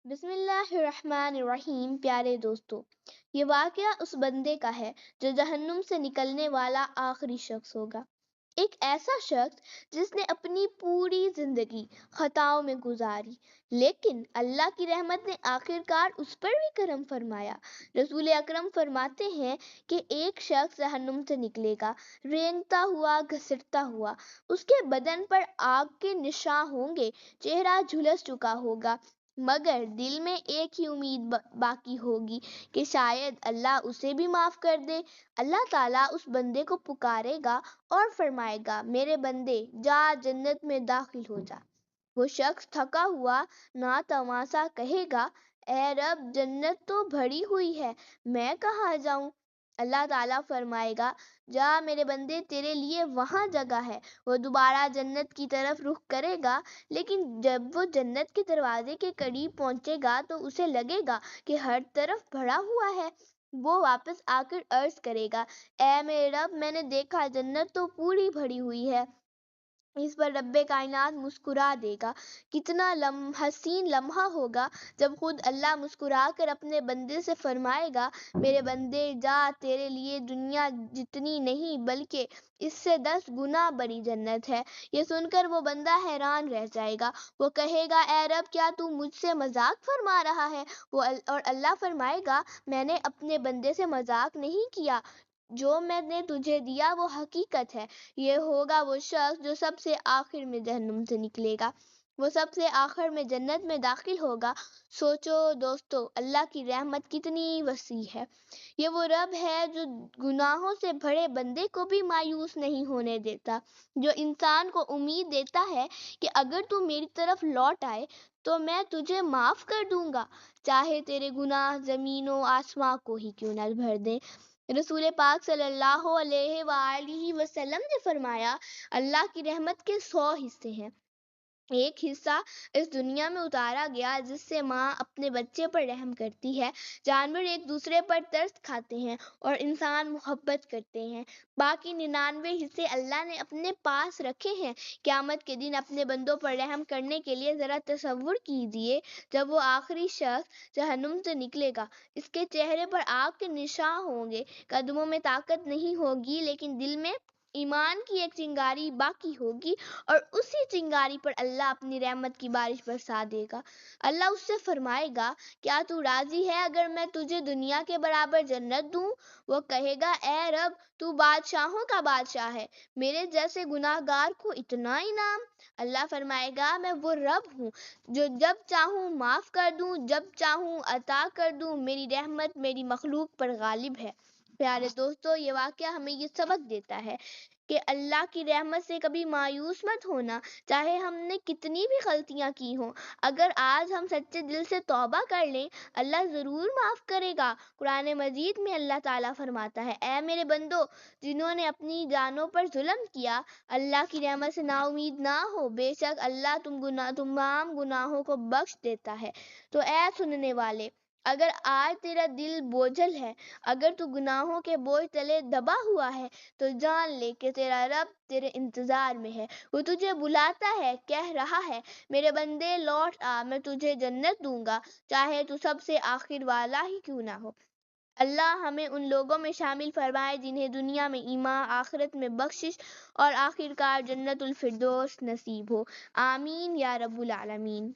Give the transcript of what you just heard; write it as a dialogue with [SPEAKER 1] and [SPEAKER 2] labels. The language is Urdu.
[SPEAKER 1] بسم اللہ الرحمن الرحیم۔ پیارے دوستو، یہ واقعہ اس بندے کا ہے جو جہنم سے نکلنے والا آخری شخص ہوگا۔ ایک ایسا شخص جس نے اپنی پوری زندگی خطاؤں میں گزاری، لیکن اللہ کی رحمت نے آخر کار اس پر بھی کرم فرمایا۔ رسول اکرم فرماتے ہیں کہ ایک شخص جہنم سے نکلے گا، رینگتا ہوا، گھسٹتا ہوا۔ اس کے بدن پر آگ کے نشاں ہوں گے، چہرہ جھلس چکا ہوگا، مگر دل میں ایک ہی امید باقی ہوگی کہ شاید اللہ اسے بھی معاف کر دے۔ اللہ تعالیٰ اس بندے کو پکارے گا اور فرمائے گا، میرے بندے جا، جنت میں داخل ہو جا۔ وہ شخص تھکا ہوا ناتوانسا کہے گا، اے رب، جنت تو بھری ہوئی ہے، میں کہاں جاؤں؟ اللہ تعالیٰ فرمائے گا، جا میرے بندے، تیرے لیے وہاں جگہ ہے۔ وہ دوبارہ جنت کی طرف رخ کرے گا، لیکن جب وہ جنت کے دروازے کے قریب پہنچے گا تو اسے لگے گا کہ ہر طرف بھرا ہوا ہے۔ وہ واپس آ کر عرض کرے گا، اے میرے رب، میں نے دیکھا جنت تو پوری بھری ہوئی ہے۔ اس پر رب کائنات مسکرا دے گا۔ کتنا حسین لمحہ ہوگا جب خود اللہ مسکرا کر اپنے بندے سے فرمائے گا، میرے بندے جا، تیرے لیے دنیا جتنی نہیں بلکہ اس سے 10 گنا بڑی جنت ہے۔ یہ سن کر وہ بندہ حیران رہ جائے گا۔ وہ کہے گا، اے رب، کیا تو مجھ سے مذاق فرما رہا ہے؟ اور اللہ فرمائے گا، میں نے اپنے بندے سے مذاق نہیں کیا، جو میں نے تجھے دیا وہ حقیقت ہے۔ یہ ہوگا وہ شخص جو سب سے آخر میں جہنم سے نکلے گا، وہ سب سے آخر میں جنت میں داخل ہوگا۔ سوچو دوستو، اللہ کی رحمت کتنی وسیع ہے۔ یہ وہ رب ہے جو گناہوں سے بھرے بندے کو بھی مایوس نہیں ہونے دیتا، جو انسان کو امید دیتا ہے کہ اگر تو میری طرف لوٹ آئے تو میں تجھے معاف کر دوں گا، چاہے تیرے گناہ زمین و آسماں کو ہی کیوں نہ بھر دیں۔ رسول پاک صلی اللہ علیہ وآلہ وسلم نے فرمایا، اللہ کی رحمت کے 100 حصے ہیں۔ ایک حصہ اس دنیا میں اتارا گیا جس سے ماں اپنے بچے پر رحم کرتی ہے، جانور ایک دوسرے پر ترس کھاتے ہیں اور انسان محبت کرتے ہیں۔ باقی 99 حصے اللہ نے اپنے پاس رکھے ہیں۔ قیامت کے دن اپنے بندوں پر رحم کرنے کے لیے ذرا تصور کیجئے، جب وہ آخری شخص جہنم سے نکلے گا، اس کے چہرے پر آگ کے نشاں ہوں گے، قدموں میں طاقت نہیں ہوگی، لیکن دل میں ایمان کی ایک چنگاری باقی ہوگی، اور اسی چنگاری پر اللہ اپنی رحمت کی بارش برسا دے گا۔ اللہ اس سے فرمائے گا، کیا تو راضی ہے اگر میں تجھے دنیا کے برابر جنت دوں؟ وہ کہے گا، اے رب، تو بادشاہوں کا بادشاہ ہے، میرے جیسے گناہ گار کو اتنا انعام؟ اللہ فرمائے گا، میں وہ رب ہوں جو جب چاہوں معاف کر دوں، جب چاہوں عطا کر دوں، میری رحمت میری مخلوق پر غالب ہے۔ پیارے دوستو، یہ واقعہ ہمیں یہ سبق دیتا ہے کہ اللہ کی رحمت سے کبھی مایوس مت ہونا، چاہے ہم نے کتنی بھی غلطیاں کی ہوں۔ اگر آج ہم سچے دل سے توبہ کر لیں، اللہ ضرور معاف کرے گا۔ قرآن مجید میں اللہ تعالیٰ فرماتا ہے، اے میرے بندو، جنہوں نے اپنی جانوں پر ظلم کیا، اللہ کی رحمت سے نا امید نہ ہو، بے شک اللہ تمام گناہوں کو بخش دیتا ہے۔ تو اے سننے والے، اگر آج تیرا دل بوجھل ہے، اگر تو گناہوں کے بوجھ تلے دبا ہوا ہے، تو جان لے کہ تیرا رب تیرے انتظار میں ہے۔ وہ تجھے بلاتا ہے، کہہ رہا ہے، میرے بندے لوٹ آ، میں تجھے جنت دوں گا، چاہے تو سب سے آخر والا ہی کیوں نہ ہو۔ اللہ ہمیں ان لوگوں میں شامل فرمائے جنہیں دنیا میں ایمان، آخرت میں بخشش اور آخر کار جنت الفردوس نصیب ہو۔ آمین یا رب العالمین۔